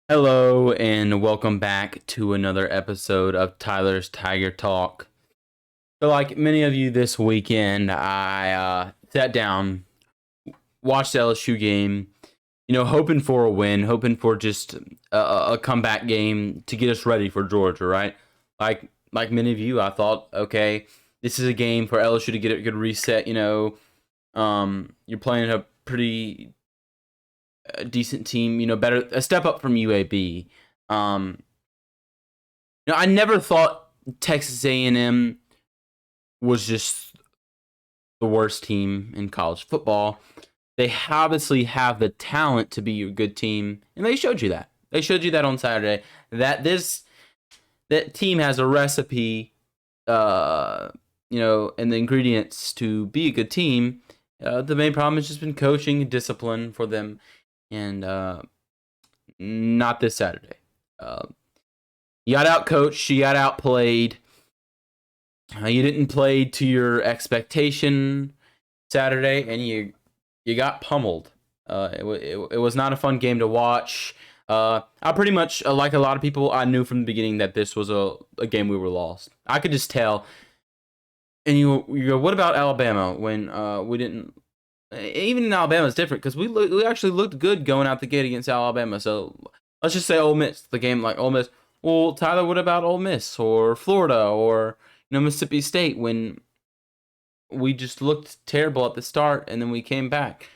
Hello and welcome back to another episode of Tyler's Tiger Talk. So, like many of you this weekend, I sat down, watched the LSU game, hoping for a win, hoping for just a comeback game to get us ready for Georgia, right? Like many of you, I thought, okay, this is a game for LSU to get a good reset. You're playing a pretty decent team, better a step up from UAB. Um, I never thought Texas A&M was just the worst team in college football. They obviously have the talent to be a good team, and they showed you that. They showed you that on Saturday. That team has a recipe, and the ingredients to be a good team. The main problem has just been coaching and discipline for them, and not this Saturday. You got out coached, you got outplayed. You didn't play to your expectation Saturday, and you got pummeled. It was not a fun game to watch. I pretty much, like a lot of people, I knew from the beginning that this was a game we were lost. I could just tell. And you go, what about Alabama when we didn't? Even in Alabama, it's different because we actually looked good going out the gate against Alabama. So let's just say Ole Miss, the game like Ole Miss. Well, Tyler, what about Ole Miss or Florida or Mississippi State when we just looked terrible at the start and then we came back?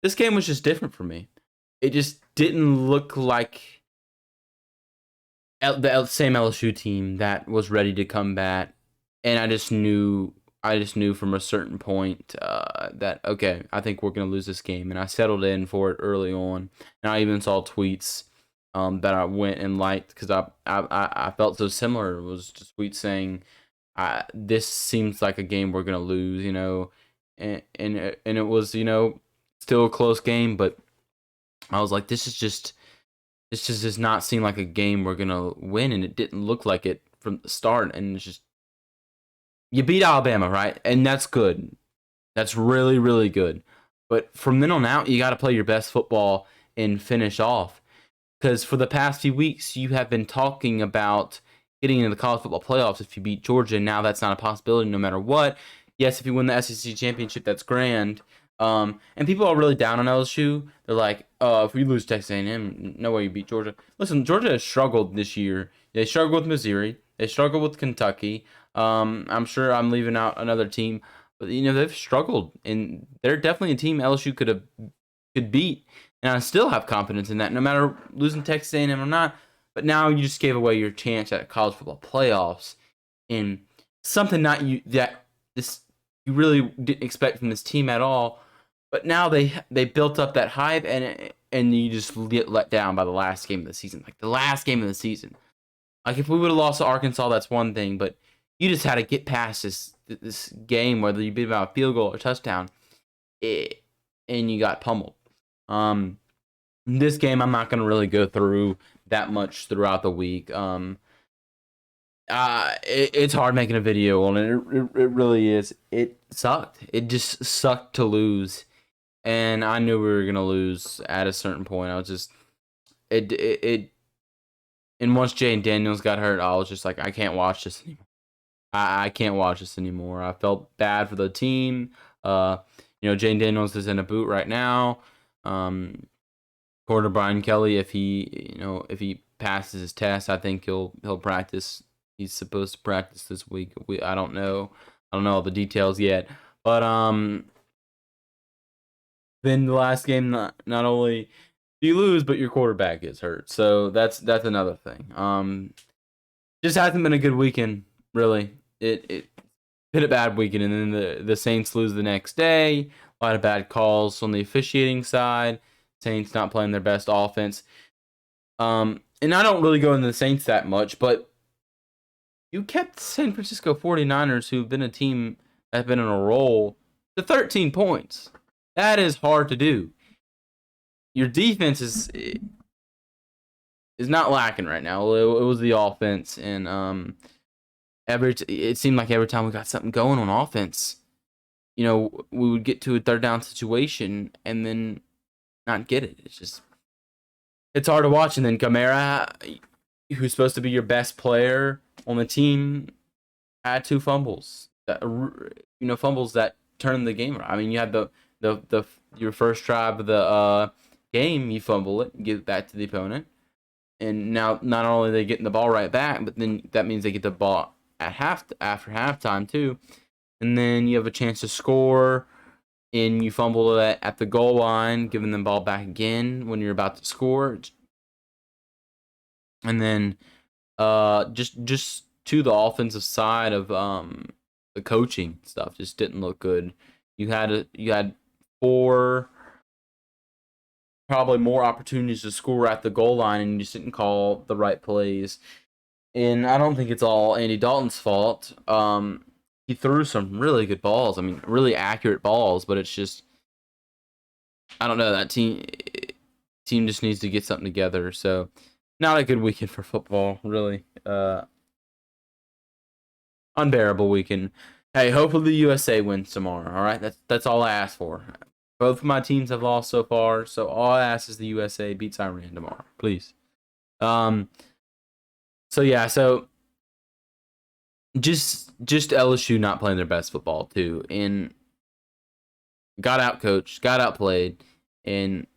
This game was just different for me. It just didn't look like the same LSU team that was ready to combat, and I just knew from a certain point that okay, I think we're gonna lose this game, and I settled in for it early on, and I even saw tweets that I went and liked because I felt so similar. It was just tweets saying, "This seems like a game we're gonna lose," and it was still a close game, but I was like, this just does not seem like a game we're gonna win, and it didn't look like it from the start, and it's just you beat Alabama, right? And that's good. That's really, really good. But from then on out, you got to play your best football and finish off. Because for the past few weeks, you have been talking about getting into the college football playoffs if you beat Georgia. Now that's not a possibility no matter what. Yes, if you win the SEC championship, that's grand. And people are really down on LSU. They're like, if we lose Texas A&M, no way you beat Georgia. Listen, Georgia has struggled this year. They struggled with Missouri. They struggled with Kentucky. I'm sure I'm leaving out another team, but they've struggled, and they're definitely a team LSU could beat, and I still have confidence in that, no matter losing Texas A&M or not. But now you just gave away your chance at college football playoffs, in something that this you really didn't expect from this team at all. But now they built up that hype, and you just get let down by the last game of the season, like the last game of the season. Like if we would have lost to Arkansas, that's one thing, but you just had to get past this game, whether you beat about a field goal or touchdown, and you got pummeled. This game, I'm not going to really go through that much throughout the week. It's hard making a video on it. It really is. It sucked. It just sucked to lose, and I knew we were going to lose at a certain point. I was just it. And once Jay and Daniels got hurt, I was just like, I can't watch this anymore. I can't watch this anymore. I felt bad for the team. Jane Daniels is in a boot right now. Quarter Brian Kelly, if he passes his test, I think he'll practice. He's supposed to practice this week. I don't know all the details yet. But then the last game, not only do you lose, but your quarterback gets hurt. So that's another thing. Just hasn't been a good weekend, really. It hit a bad weekend, and then the Saints lose the next day. A lot of bad calls on the officiating side. Saints not playing their best offense. And I don't really go into the Saints that much, but you kept San Francisco 49ers, who've been a team that's been in a roll, to 13 points. That is hard to do. Your defense is not lacking right now. It was the offense, and it seemed like every time we got something going on offense, we would get to a third down situation and then not get it. It's just it's hard to watch. And then Kamara, who's supposed to be your best player on the team, had two fumbles. Fumbles that turned the game around. I mean, you had the your first drive of the game, you fumble it, give it back to the opponent, and now not only are they getting the ball right back, but then that means they get the ball at after halftime too, and then you have a chance to score, and you fumble it at the goal line, giving them ball back again when you're about to score, and then just to the offensive side of the coaching stuff just didn't look good. You had four probably more opportunities to score at the goal line, and you just didn't call the right plays. And I don't think it's all Andy Dalton's fault. He threw some really good balls. I mean, really accurate balls, but it's just I don't know, that team just needs to get something together. So, not a good weekend for football, really. Unbearable weekend. Hey, hopefully the USA wins tomorrow. All right, that's all I ask for. Both of my teams have lost so far, so all I ask is the USA beats Iran tomorrow, please. So yeah, so just LSU not playing their best football too, and got out coached, got outplayed, and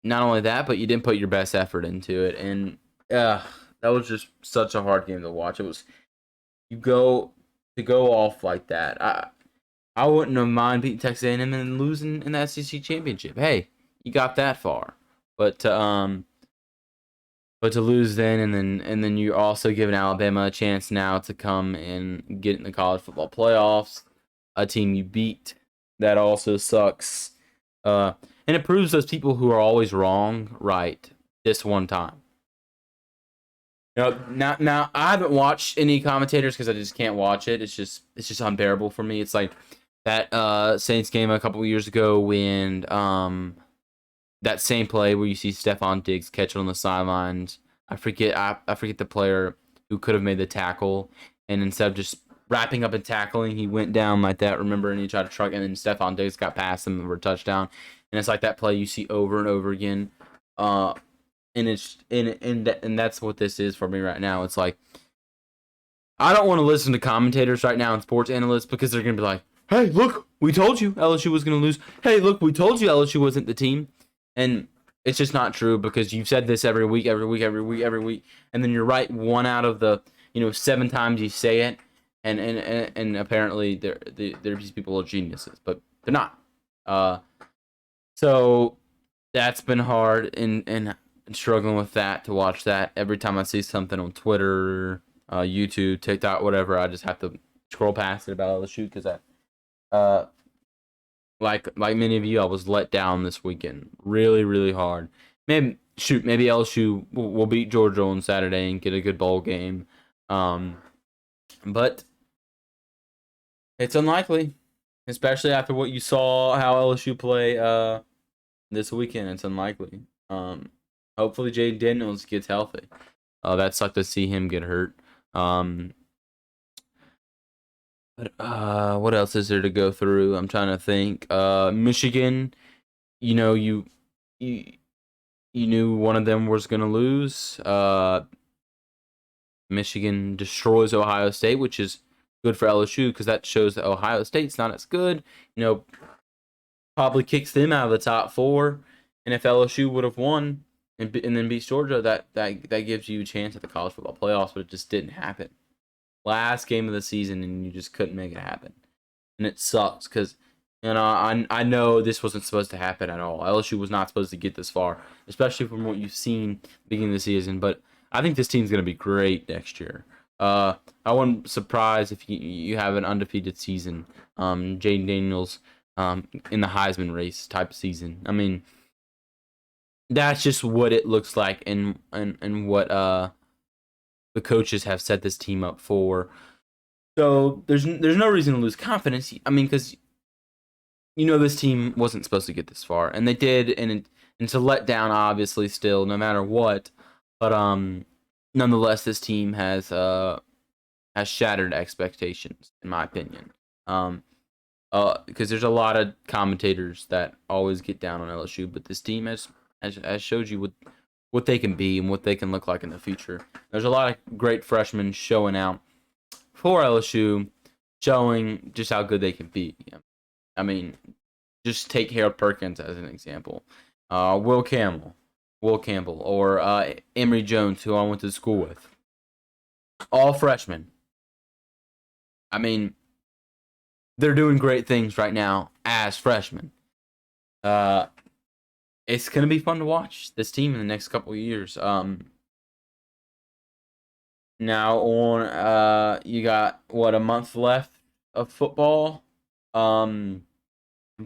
not only that, but you didn't put your best effort into it, and that was just such a hard game to watch. It was you go to go off like that. I wouldn't have mind beating Texas A&M and losing in the SEC championship. Hey, you got that far, but to lose then and then you're also giving Alabama a chance now to come and get in the college football playoffs, a team you beat that also sucks, and it proves those people who are always wrong right this one time. Now I haven't watched any commentators because I just can't watch it. It's just unbearable for me. It's like that Saints game a couple of years ago when that same play where you see Stephon Diggs catch it on the sidelines. I forget the player who could have made the tackle, and instead of just wrapping up and tackling, he went down like that. Remember, and he tried to truck, and then Stephon Diggs got past him for a touchdown. And it's like that play you see over and over again. And it's and that's what this is for me right now. It's like I don't want to listen to commentators right now and sports analysts because they're gonna be like, "Hey, look, we told you LSU was gonna lose. Hey, look, we told you LSU wasn't the team," and it's just not true because you've said this every week, and then you're right one out of the 7 times you say it, and apparently these people are geniuses, but they're not. So that's been hard and struggling with that to watch that every time I see something on Twitter, YouTube, TikTok, whatever. I just have to scroll past it about LSU because like many of you, I was let down this weekend, really, really hard. Maybe LSU will beat Georgia on Saturday and get a good bowl game, but it's unlikely, especially after what you saw how LSU play this weekend. It's unlikely. Hopefully Jaden Daniels gets healthy. That sucked to see him get hurt. But what else is there to go through? I'm trying to think. Michigan, you knew one of them was gonna lose. Michigan destroys Ohio State, which is good for LSU because that shows that Ohio State's not as good. Probably kicks them out of the top 4. And if LSU would have won and then beats Georgia, that gives you a chance at the college football playoffs, but it just didn't happen. Last game of the season, and you just couldn't make it happen, and it sucks because I know this wasn't supposed to happen at all. LSU was not supposed to get this far, especially from what you've seen beginning of the season. But I think this team's gonna be great next year. I wouldn't surprise if you have an undefeated season. Jaden Daniels in the Heisman race type of season. I mean, that's just what it looks like and what the coaches have set this team up for. So there's no reason to lose confidence. I mean, because this team wasn't supposed to get this far, and they did, and it's a letdown, obviously, still, no matter what. But nonetheless, this team has shattered expectations, in my opinion. Because there's a lot of commentators that always get down on LSU, but this team has I showed you what they can be and what they can look like in the future. There's a lot of great freshmen showing out for LSU, showing just how good they can be. I mean, just take Harold Perkins as an example. Will Campbell, or Emory Jones, who I went to school with. All freshmen. I mean, they're doing great things right now as freshmen. It's gonna be fun to watch this team in the next couple of years. Now on, you got a month left of football, of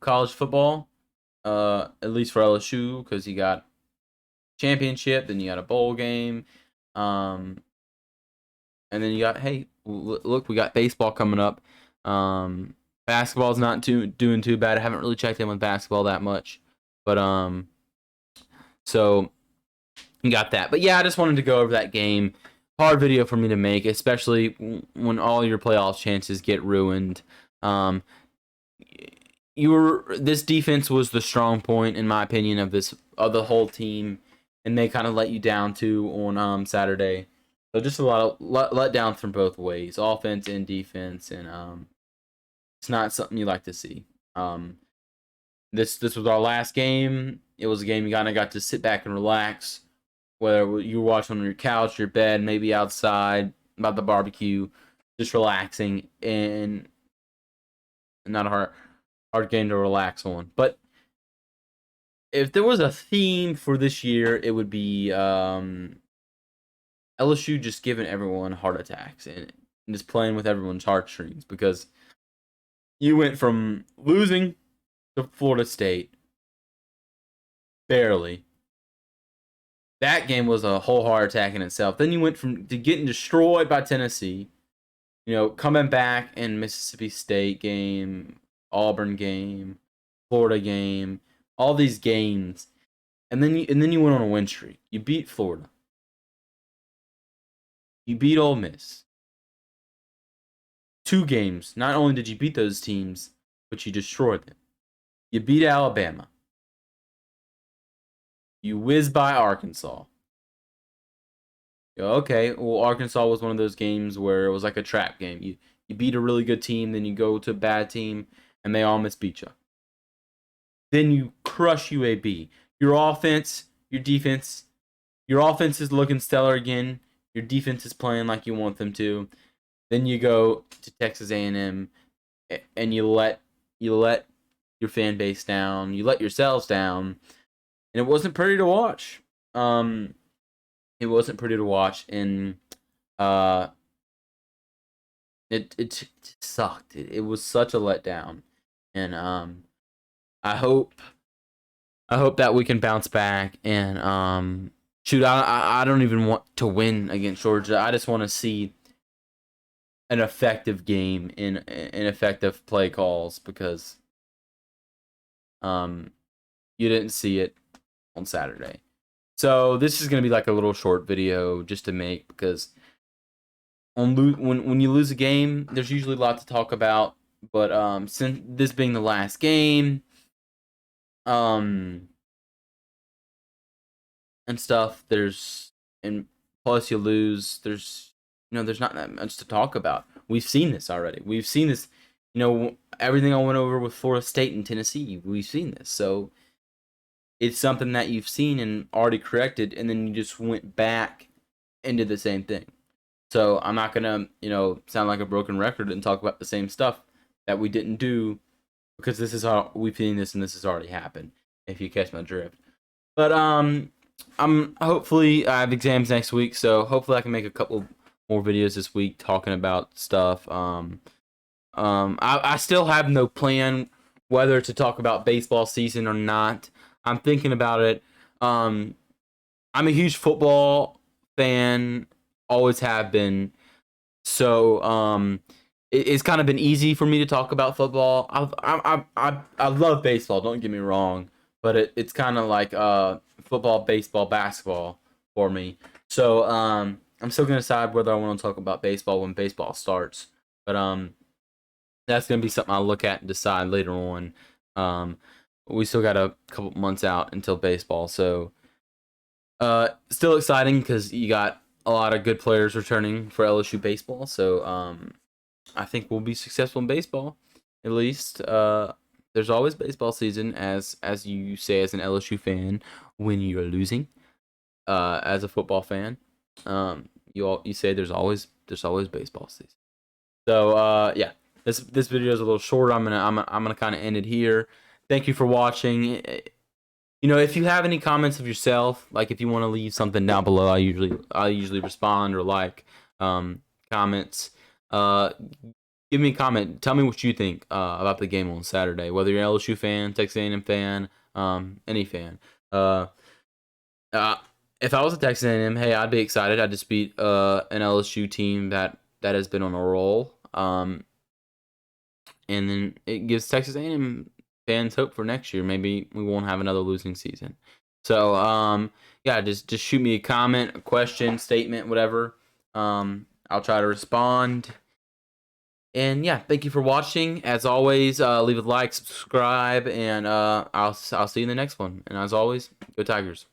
college football. At least for LSU, because you got championship, then you got a bowl game, and then you got look, we got baseball coming up. Basketball's not doing too bad. I haven't really checked in with basketball that much, but so you got that. But yeah, I just wanted to go over that game. Hard video for me to make, especially when all your playoff chances get ruined. This defense was the strong point, in my opinion, of the whole team, and they kind of let you down too on Saturday. So just a lot of let down from both ways, offense and defense, and it's not something you like to see. This was our last game. It was a game you kind of got to sit back and relax, whether you were watching on your couch, your bed, maybe outside, about the barbecue, just relaxing, and not a hard game to relax on. But if there was a theme for this year, it would be LSU just giving everyone heart attacks and just playing with everyone's heartstrings, because you went from losing to Florida State barely. That game was a whole heart attack in itself. Then you went to getting destroyed by Tennessee, coming back in Mississippi State game, Auburn game, Florida game, all these games, and then you went on a win streak. You beat Florida. You beat Ole Miss. 2 games. Not only did you beat those teams, but you destroyed them. You beat Alabama. You whizzed by Arkansas. Okay, well, Arkansas was one of those games where it was like a trap game. You beat a really good team, then you go to a bad team, and they almost beat you. Then you crush UAB. Your offense, your defense, your offense is looking stellar again. Your defense is playing like you want them to. Then you go to Texas A&M, and you let your fan base down. You let yourselves down, and it wasn't pretty to watch. It wasn't pretty to watch, and it sucked. It was such a letdown, and I hope that we can bounce back and shoot. I don't even want to win against Georgia. I just want to see an effective game in effective play calls, because you didn't see it on Saturday. So this is gonna be like a little short video just to make, because when you lose a game, there's usually a lot to talk about. But since this being the last game, and stuff, and plus you lose, there's not that much to talk about. We've seen this already. We've seen this, everything I went over with Florida State and Tennessee. We've seen this, so it's something that you've seen and already corrected, and then you just went back and did the same thing. So I'm not gonna, sound like a broken record and talk about the same stuff that we didn't do, because this is how we've seen this, and this has already happened, if you catch my drift. But hopefully I have exams next week, so hopefully I can make a couple more videos this week talking about stuff. I still have no plan whether to talk about baseball season or not. I'm thinking about it. I'm a huge football fan, always have been. So it's kind of been easy for me to talk about football. I love baseball. Don't get me wrong, but it's kind of like football, baseball, basketball for me. So I'm still gonna decide whether I want to talk about baseball when baseball starts. But that's gonna be something I'll look at and decide later on. we still got a couple months out until baseball. So still exciting because you got a lot of good players returning for LSU baseball. So I think we'll be successful in baseball. At least there's always baseball season, as you say as an LSU fan when you're losing. As a football fan, you say there's always baseball season. So yeah, this video is a little short. I'm gonna kind of end it here. Thank you for watching. If you have any comments of yourself, like if you want to leave something down below, I usually respond or like comments. Uh, Give me a comment. Tell me what you think about the game on Saturday. Whether you're an LSU fan, Texas A&M fan, any fan. Uh, uh, if I was a Texas A&M, hey, I'd be excited. I'd just beat an LSU team that has been on a roll. And then it gives Texas A&M fans hope for next year. Maybe we won't have another losing season. So yeah, just shoot me a comment, a question, statement, whatever. I'll try to respond. And yeah, thank you for watching. As always, leave a like, subscribe, and I'll see you in the next one. And as always, go Tigers.